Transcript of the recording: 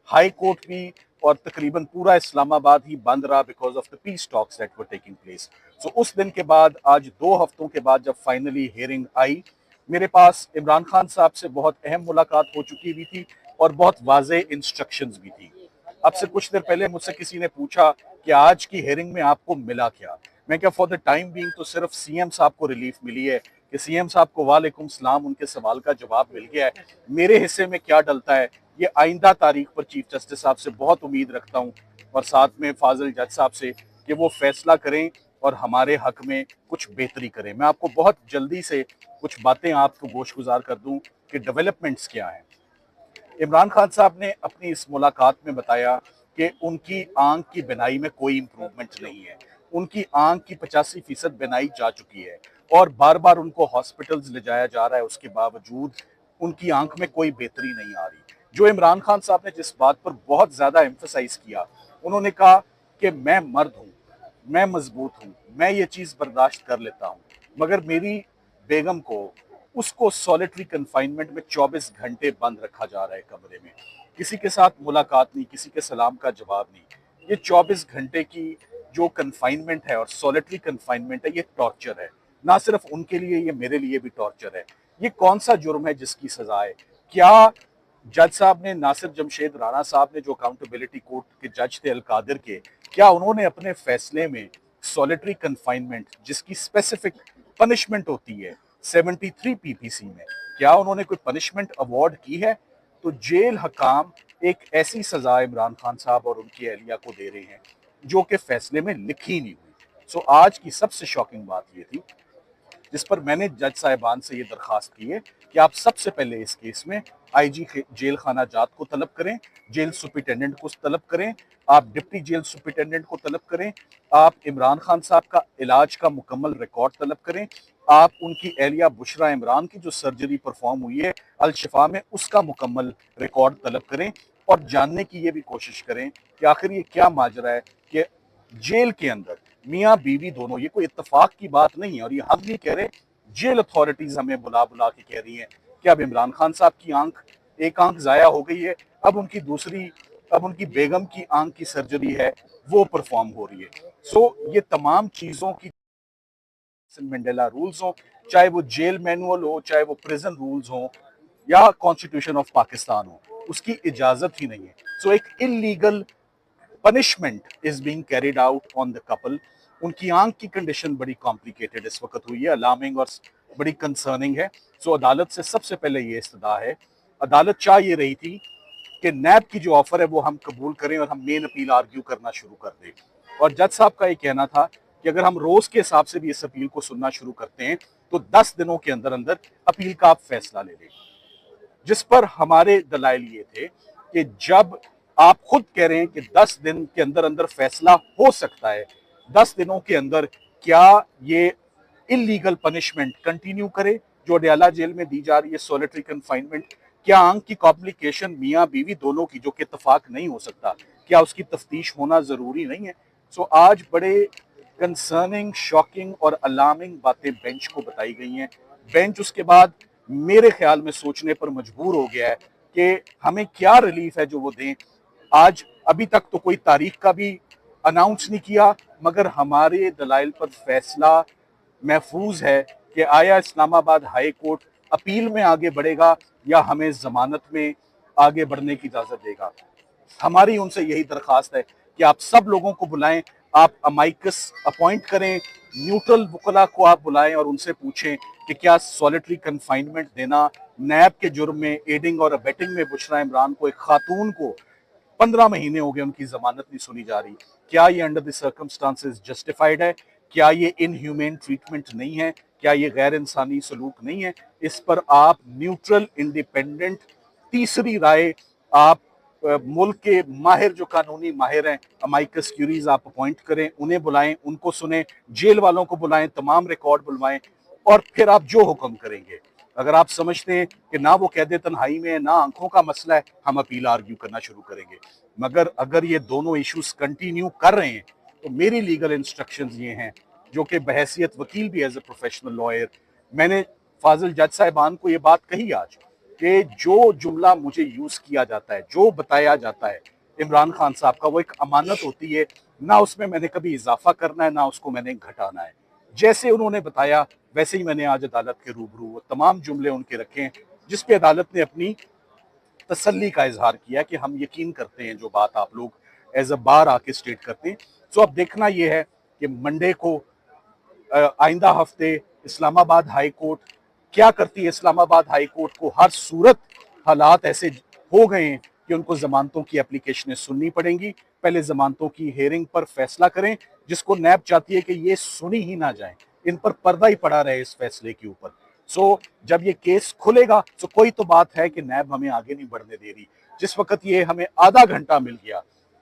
High court भी और तकरीबन पूरा इस्लामाबाद ही बंद रहा because of the peace talks that were taking place. So उस दिन के बाद आज 2 हफ्तों के बाद जब फाइनली हियरिंग आई, मेरे पास इमरान खान साहब से बहुत अहम मुलाकात हो चुकी हुई थी और बहुत वाजे इंस्ट्रक्शंस भी थी। अब से कुछ देर पहले मुझसे किसी ने पूछा कि आज की हियरिंग में आपको मिला क्या। मैं क्या, फॉर द टाइम बीइंग तो सिर्फ सीएम साहब को रिलीफ मिली है कि सीएम साहब को वालेकुम सलाम, उनके सवाल का जवाब मिल गया है। मेरे हिस्से में क्या डलता है ये आइंदा तारीख पर चीफ जस्टिस साहब से बहुत उम्मीद रखता हूँ और साथ में फाजिल जज साहब से कि वो फैसला करें और हमारे हक में कुछ बेहतरी करें। मैं आपको बहुत जल्दी से कुछ बातें आपको गोश गुजार कर दूं कि डेवलपमेंट्स क्या हैं। इमरान खान साहब ने अपनी इस मुलाकात में बताया कि उनकी आंख की बिनाई में कोई इंप्रूवमेंट नहीं है। उनकी आंख की 85% बिनाई जा चुकी है और बार बार उनको हॉस्पिटल्स ले जाया जा रहा है, उसके बावजूद उनकी आंख में कोई बेहतरी नहीं आ रही। जो इमरान खान साहब ने जिस बात पर बहुत ज्यादा एम्फेसाइज किया, उन्होंने कहा कि मैं मर्द हूं, मैं मजबूत हूं, मैं ये चीज बर्दाश्त कर लेता हूं, मगर मेरी बेगम को, उसको सॉलिटरी कन्फाइनमेंट में 24 घंटे बंद रखा जा रहा है कमरे में। किसी के साथ मुलाकात नहीं, किसी के सलाम का जवाब नहीं। ये 24 घंटे की जो कन्फाइनमेंट है और सॉलिटरी कन्फाइनमेंट है, ये टॉर्चर है। ना सिर्फ उनके लिए, ये मेरे लिए भी टॉर्चर है। ये कौन सा जुर्म है जिसकी सजा है? क्या जज साहब ने, नासिर जमशेद राणा साहब ने जो अकाउंटेबिलिटी कोर्ट के जज थे अलकादिर के, क्या उन्होंने अपने फैसले में सॉलिटरी कन्फाइनमेंट जिसकी स्पेसिफिक पनिशमेंट होती है 73 पीपीसी में, क्या उन्होंने कोई पनिशमेंट अवार्ड की है? तो जेल हकाम एक ऐसी सजा इमरान खान साहब और उनकी अहलिया को दे रहे हैं जो कि फैसले में लिखी नहीं हुई। सो आज की सबसे शॉकिंग बात यह थी जिस पर मैंने जज साहिबान से ये दरखास्त की है कि आप सबसे पहले इस केस में आईजी जेल खाना जात को तलब करें, जेल सुपरिटेंडेंट को तलब करें, आप डिप्टी जेल सुपरिटेंडेंट को तलब करें, आप इमरान खान साहब का इलाज का मुकम्मल रिकॉर्ड तलब करें, आप उनकी एहलिया बुशरा इमरान की जो सर्जरी परफॉर्म हुई है अल शिफा में उसका मुकम्मल रिकॉर्ड तलब करें और जानने की ये भी कोशिश करें कि आखिर ये क्या माजरा है कि जेल के अंदर मियाँ बीवी दोनों, ये कोई इत्तेफाक की बात नहीं है और ये हम नहीं कह रहे, जेल अथॉरिटीज हमें बुला बुला के कह रही हैं कि अब इमरान खान साहब की आंख, एक आंख जाया हो गई है, अब उनकी दूसरी, अब उनकी बेगम की आंख की सर्जरी है वो परफॉर्म हो रही है। सो ये तमाम चीजों की मंडेला रूल्स हो, चाहे वो जेल मैनुअल हो, चाहे वो प्रिजन रूल्स हो या कॉन्स्टिट्यूशन ऑफ पाकिस्तान हो, उसकी इजाजत ही नहीं है। सो एक illegal punishment is being carried out on the couple. उनकी आंख की कंडीशन बड़ी कॉम्प्लिकेटेड इस वक्त हुई है, अलार्मिंग और बड़ी कंसर्निंग है। सो अदालत से सबसे पहले ये इस्तदा है, अदालत चाह ये रही थी कि नैब की जो ऑफर है वो हम कबूल करें और हम मेन अपील आर्ग्यू करना शुरू कर दें। और जज साहब का ये कहना था कि अगर हम रोज के हिसाब से भी इस अपील को सुनना शुरू करते हैं तो 10 दिनों के अंदर अंदर अपील का आप फैसला ले लें। जिस पर हमारे दलाइल ये थे कि जब आप खुद कह रहे हैं कि 10 दिन के अंदर अंदर फैसला हो सकता है, 10 दिनों के अंदर क्या ये इलीगल पनिशमेंट कंटिन्यू करे जो अडयाला जेल में दी जा रही है, सॉलिटरी कन्फाइनमेंट? क्या आंख की कॉम्प्लिकेशन मियाँ बीवी दोनों की, जो कि इत्तेफाक नहीं हो सकता, क्या उसकी तफ्तीश होना जरूरी नहीं है? सो आज बड़े कंसर्निंग, शॉकिंग और अलार्मिंग बातें बेंच को बताई गई हैं। बेंच उसके बाद मेरे ख्याल में सोचने पर मजबूर हो गया है कि हमें क्या रिलीफ है जो वो दें। आज अभी तक तो कोई तारीख का भी अनाउंस नहीं किया, मगर हमारे दलाइल पर फैसला महफूज है कि आया इस्लामाबाद हाई कोर्ट अपील में आगे बढ़ेगा या हमें जमानत में आगे बढ़ने की इजाजत देगा। हमारी उनसे यही दरखास्त है कि आप सब लोगों को बुलाएं, आप अमाइकस अपॉइंट करें, न्यूट्रल वकला को आप बुलाएं और उनसे पूछें कि क्या सॉलिटरी कन्फाइनमेंट देना नैब के जुर्म में एडिंग और अबेटिंग में बुशरा इमरान को, एक खातून को 15 महीने हो गए उनकी जमानत नहीं सुनी जा रही, क्या ये अंडर द सर्कमस्टांसेस जस्टिफाइड है? क्या ये इनह्यूमेन ट्रीटमेंट नहीं है? क्या ये गैर इंसानी सलूक नहीं है? इस पर आप न्यूट्रल, इंडिपेंडेंट तीसरी राय, आप मुल्क के माहिर, जो कानूनी माहिर हैं, अमाइकस क्यूरीज आप अपॉइंट करें, उन्हें बुलाएं, उनको सुने, जेल वालों को बुलाएं, तमाम रिकॉर्ड बुलवाएं और फिर आप जो हुक्म करेंगे। अगर आप समझते हैं कि ना वो कैद तन्हाई में है, ना आंखों का मसला है, हम अपील आर्ग्यू करना शुरू करेंगे। मगर अगर ये दोनों इश्यूज कंटिन्यू कर रहे हैं तो मेरी लीगल इंस्ट्रक्शंस ये हैं, जो कि बहैसियत वकील भी एज ए प्रोफेशनल लॉयर मैंने फाजिल जज साहिबान को ये बात कही आज कि जो जुमला मुझे यूज किया जाता है, जो बताया जाता है इमरान खान साहब का, वो एक अमानत होती है, ना उसमें मैंने कभी इजाफा करना है ना उसको मैंने घटाना है। जैसे उन्होंने बताया वैसे ही मैंने आज अदालत के रूबरू वो तमाम जुमले उनके रखे हैं, जिसपे अदालत ने अपनी तसल्ली का इजहार किया कि हम यकीन करते हैं जो बात आप लोग एज अ बार आके स्टेट करते हैं। सो अब देखना यह है कि मंडे को आइंदा हफ्ते इस्लामाबाद हाई कोर्ट क्या करती है। इस्लामाबाद हाई कोर्ट को हर सूरत हालात ऐसे हो गए हैं कि उनको जमानतों की एप्लीकेशनें सुननी पड़ेंगी। पहले जमानतों की हेयरिंग पर फैसला करें, जिसको नैब चाहती है कि ये सुनी ही ना जाए, इन पर पर्दा ही पड़ा रहे इस फैसले के ऊपर। सो जब ये केस खुलेगा तो कोई तो बात है कि नैब हमें आगे नहीं बढ़ने दे रही। जिस वक्त ये हमें आधा घंटा मिल गया